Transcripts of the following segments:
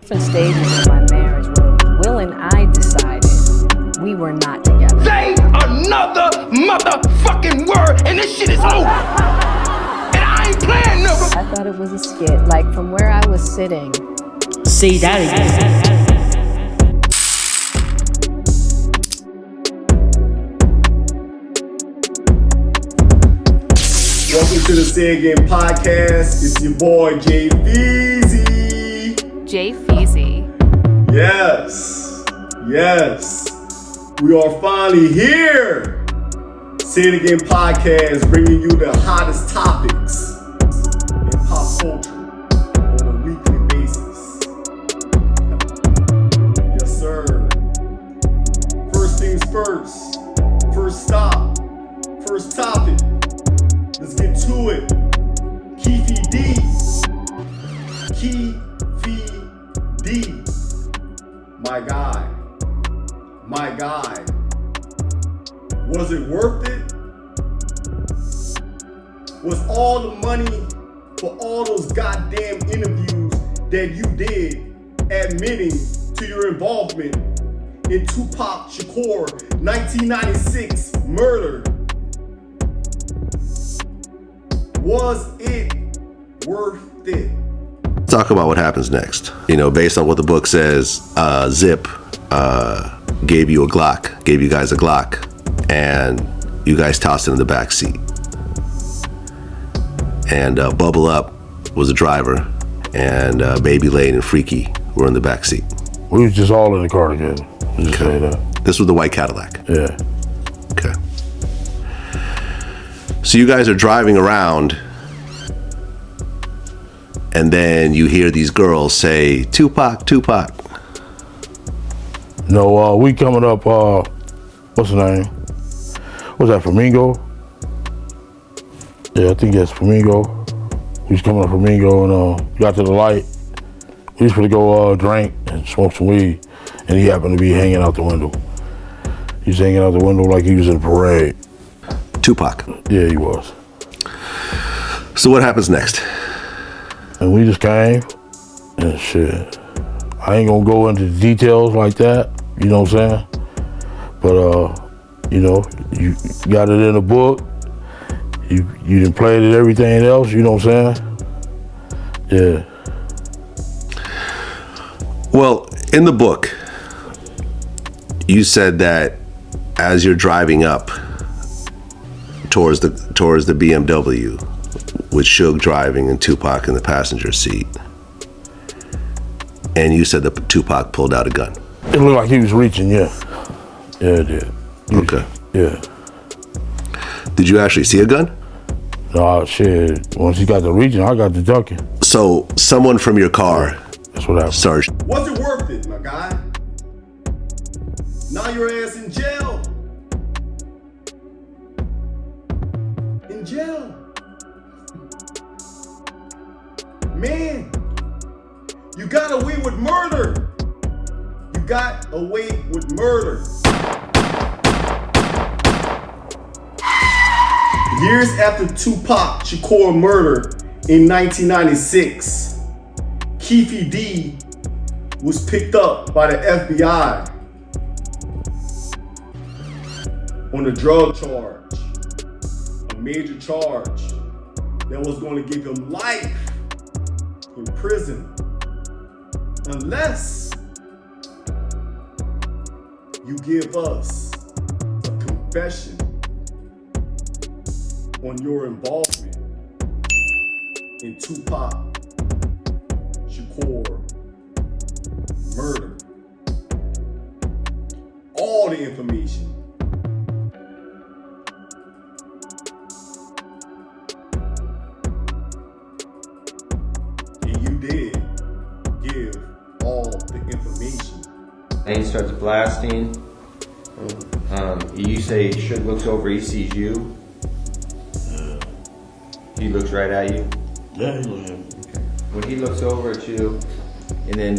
Different stages of my marriage where Will and I decided we were not together. Say another motherfucking word and this shit is over. And I ain't playing no. I thought it was a skit, like from where I was sitting. Say that again. Welcome to the Say Again podcast. It's your boy Jay Feezy. Jay Feezy. Yes. We are finally here. Say It Again podcast, bringing you the hottest topics in pop culture on a weekly basis. Yes, sir. First things first. First stop. First topic. Let's get to it. Keefe D. My guy. Was it worth it? Was all the money for all those goddamn interviews that you did admitting to your involvement in Tupac Shakur 1996 murder? Was it worth it? Talk about what happens next. You know, based on what the book says, Zip gave you guys a Glock, and you guys tossed it in the back seat. And Bubble Up was the driver, and Baby Lane and Freaky were in the back seat. We was just all in the car together. Just say that. This was the white Cadillac. Yeah. Okay. So you guys are driving around, and then you hear these girls say, Tupac. No, we coming up, what's the name? What's that, Flamingo? Yeah, I think that's Flamingo. We was coming up Flamingo and got to the light. We was gonna go drink and smoke some weed, and he happened to be hanging out the window. He was hanging out the window like he was in a parade. Tupac. Yeah, he was. So what happens next? And we just came, and shit. I ain't gonna go into details like that, you know what I'm saying? But, you know, you got it in the book. You done played it, everything else, you know what I'm saying? Yeah. Well, in the book, you said that as you're driving up towards the BMW, with Suge driving and Tupac in the passenger seat, and you said that Tupac pulled out a gun. It looked like he was reaching, yeah. Yeah, it did. Okay. Yeah. Did you actually see a gun? No, shit. Once he got to reaching, I got to ducking. So someone from your car, that's what happened. Sarge. Was it worth it, my guy? Now your ass in jail. In jail. Man, you got away with murder. You got away with murder. Years after Tupac Shakur murder in 1996, Keefe D was picked up by the FBI on a drug charge, a major charge that was going to give him life in prison unless you give us a confession on your involvement in Tupac Shakur murder. All the information. And you did give all the information. And he starts blasting. You say Suge looks over, he sees you. He looks right at you. Yeah, he looked at me. Okay. When he looks over at you, and then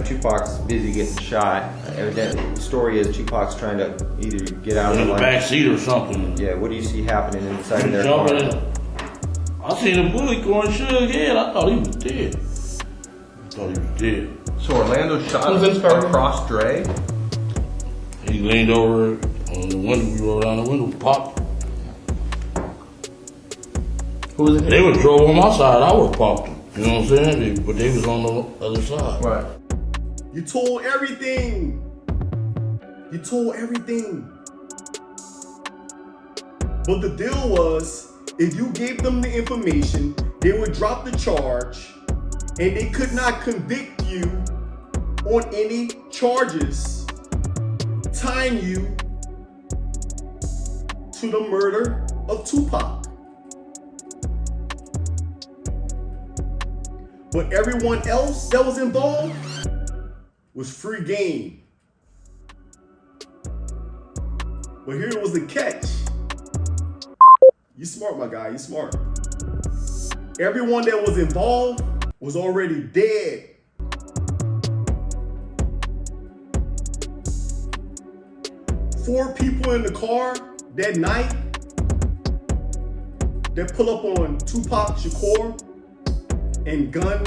Tupac's busy getting shot. Evidently, the story is Tupac's trying to either get out in of the back seat or something. Yeah. What do you see happening inside of their car? I seen a bullet going Suge's head. I thought he was dead. So Orlando shot Who's this person? across Dre? He leaned over on the window. We rolled down the window, popped. Who was it? They would drove on my side. I would popped them. You know what I'm saying? But they was on the other side. Right. You told everything. You told everything. But the deal was, if you gave them the information, they would drop the charge, and they could not convict you on any charges tying you to the murder of Tupac. But everyone else that was involved was free game. But here was the catch. You smart, my guy, you smart. Everyone that was involved was already dead. Four people in the car that night that pull up on Tupac Shakur and gun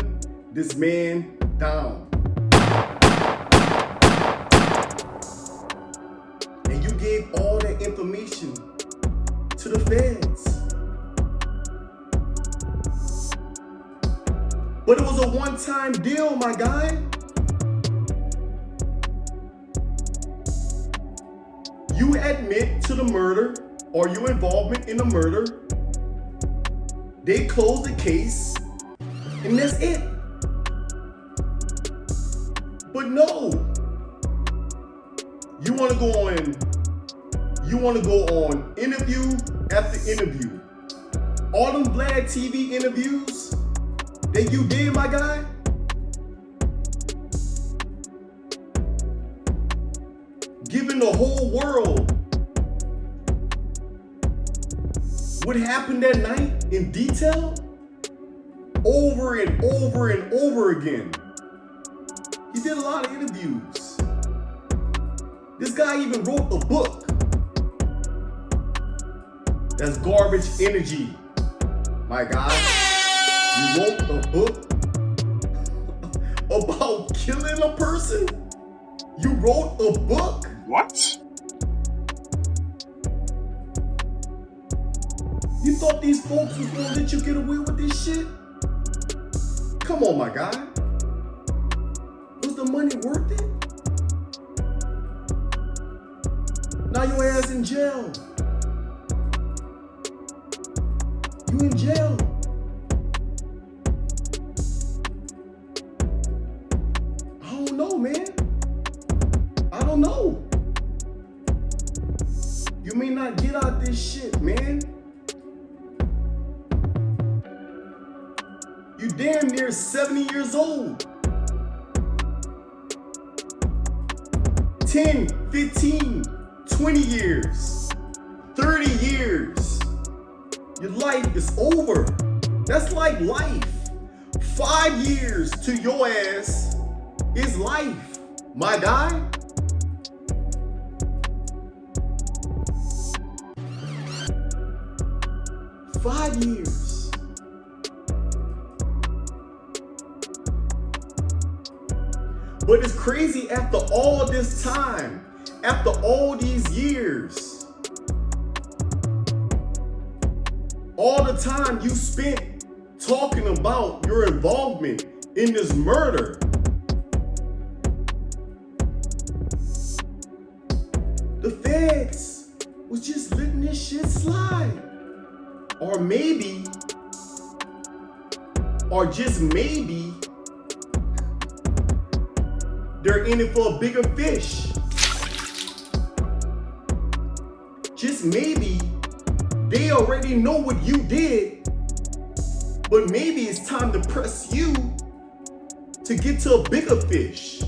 this man down. And you gave all that information to the feds. But it was a one-time deal, my guy. You admit to the murder or your involvement in the murder. They close the case, and that's it. But no, you want to go on interview after interview. All them Vlad TV interviews that you did, my guy. Giving the whole world what happened that night in detail, over and over and over again. He did a lot of interviews. This guy even wrote a book. That's garbage energy, my guy. You wrote a book about killing a person? You wrote a book? What? You thought these folks was gonna let you get away with this shit? Come on, my guy. Was the money worth it? Now your ass in jail. You in jail. I don't know, man. I don't know. You may not get out this shit, man. You damn near 70 years old. 10, 15, 20 years, 30 years. Your life is over. That's like life. 5 years to your ass is life, my guy. Five years. But it's crazy, after all this time, after all these years, all the time you spent talking about your involvement in this murder, the feds was just letting this shit slide. Or maybe, or just maybe, they're in it for a bigger fish. Just maybe, they already know what you did, but maybe it's time to press you to get to a bigger fish.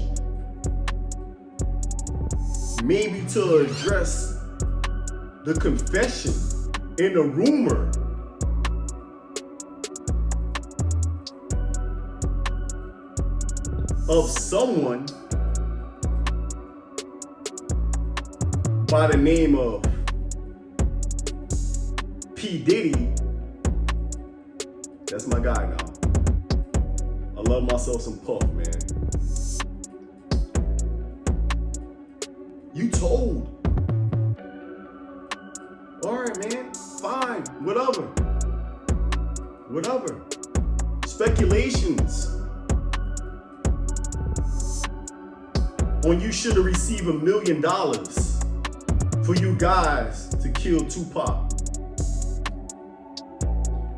Maybe to address the confession and the rumor of someone by the name of P. Diddy. That's my guy now. I love myself some Puff, man. told. All right, man, fine, whatever. Whatever. Speculations on you should have received $1 million for you guys to kill Tupac.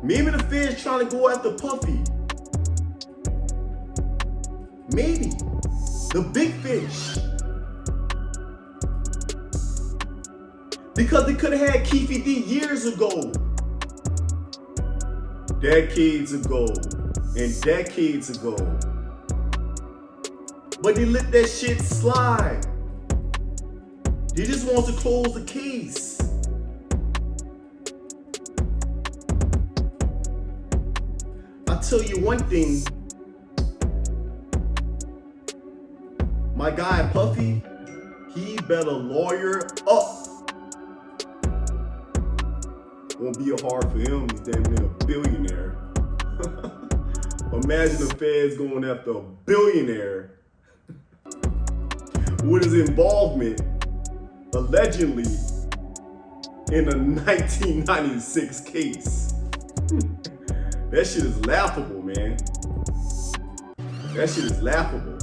Maybe the feds trying to go after Puffy. Maybe. The big fish. Because they could have had Keefe D years ago. Decades ago. And decades ago. But they let that shit slide. They just want to close the case. I'll tell you one thing. My guy Puffy, he better lawyer up. Won't be hard for him, he's damn near a billionaire. Imagine the feds going after a billionaire with his involvement, allegedly, in a 1996 case. That shit is laughable, man. That shit is laughable.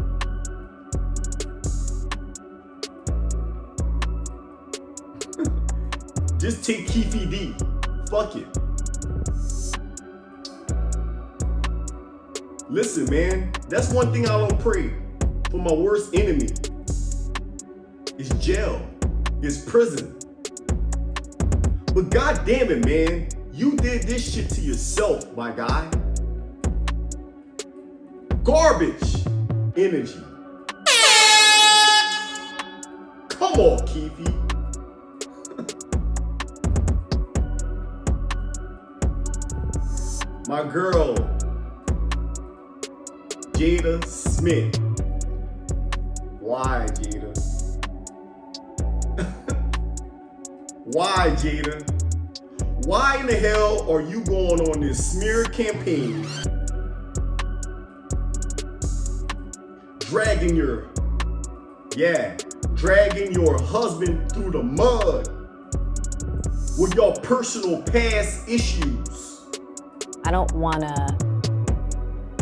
Just take Keefe D. Fuck it. Listen, man, that's one thing I don't pray for my worst enemy. It's jail. It's prison. But god damn it, man, you did this shit to yourself, my guy. Garbage energy. Come on, Keefe. My girl, Jada Smith. Why, Jada? Why, Jada? Why in the hell are you going on this smear campaign? Dragging your husband through the mud with your personal past issues. I don't want to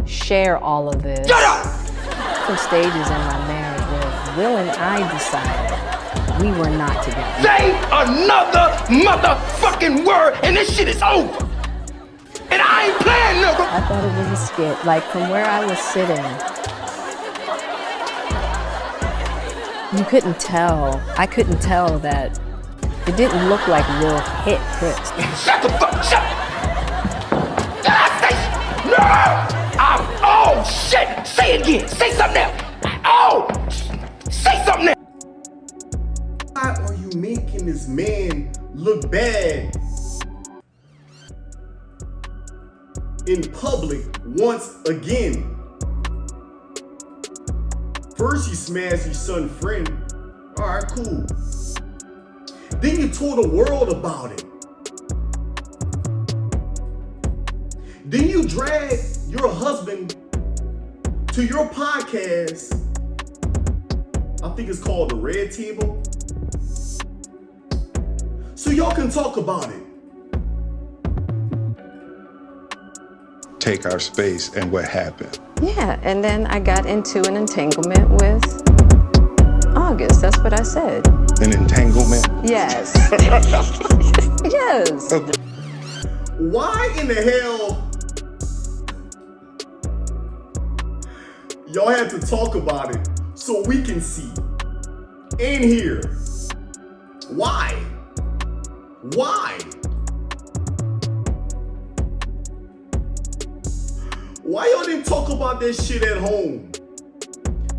share all of this. Different stages in my marriage where Will and I decided we were not together. Say another motherfucking word and this shit is over. And I ain't playing, nigga. I thought it was a skit. Like from where I was sitting, you couldn't tell. I couldn't tell that it didn't look like Will hit Chris. Shut the fuck, shut. Did I say, no! Oh shit, say it again, say something else. Oh, say something else. Why are you making this man look bad in public once again? First you smashed your son's friend. All right, cool. Then you told the world about it. Then you drag your husband to your podcast. I think it's called The Red Table. So y'all can talk about it. Take our space and what happened. Yeah, and then I got into an entanglement with August. That's what I said. An entanglement? Yes. Yes. Why in the hell y'all have to talk about it so we can see and hear? Why? Why? Why y'all didn't talk about that shit at home?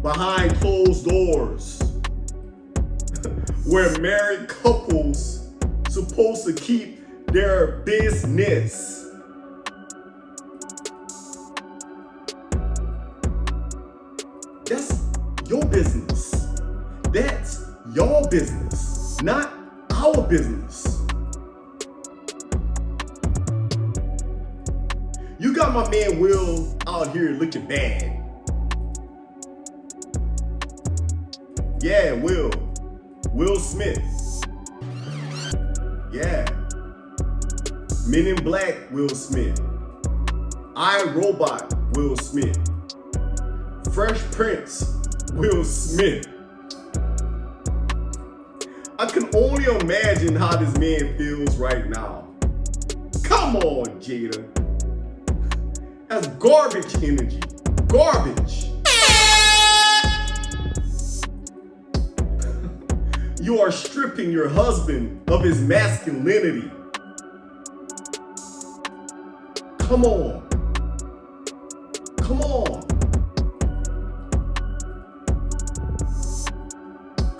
Behind closed doors. Where married couples supposed to keep their business. That's your business. That's your business, not our business. You got my man Will out here looking bad. Yeah, Will Will Smith. Yeah. Men in Black, Will Smith. I, Robot, Will Smith. Fresh Prince, Will Smith. I can only imagine how this man feels right now. Come on, Jada. That's garbage energy. Garbage. You are stripping your husband of his masculinity. Come on. Come on.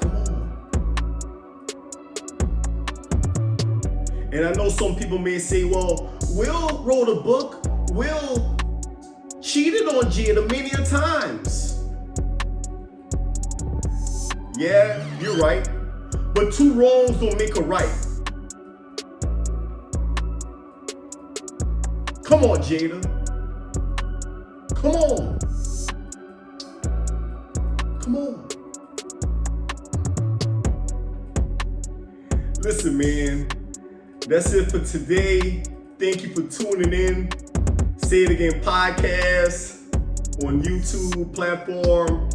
Come on. And I know some people may say, well, Will wrote a book. Will cheated on Jada many a times. Yeah, you're right. But two wrongs don't make a right. Come on, Jada. Come on. Come on. Listen, man. That's it for today. Thank you for tuning in. Say It Again podcast on YouTube platform.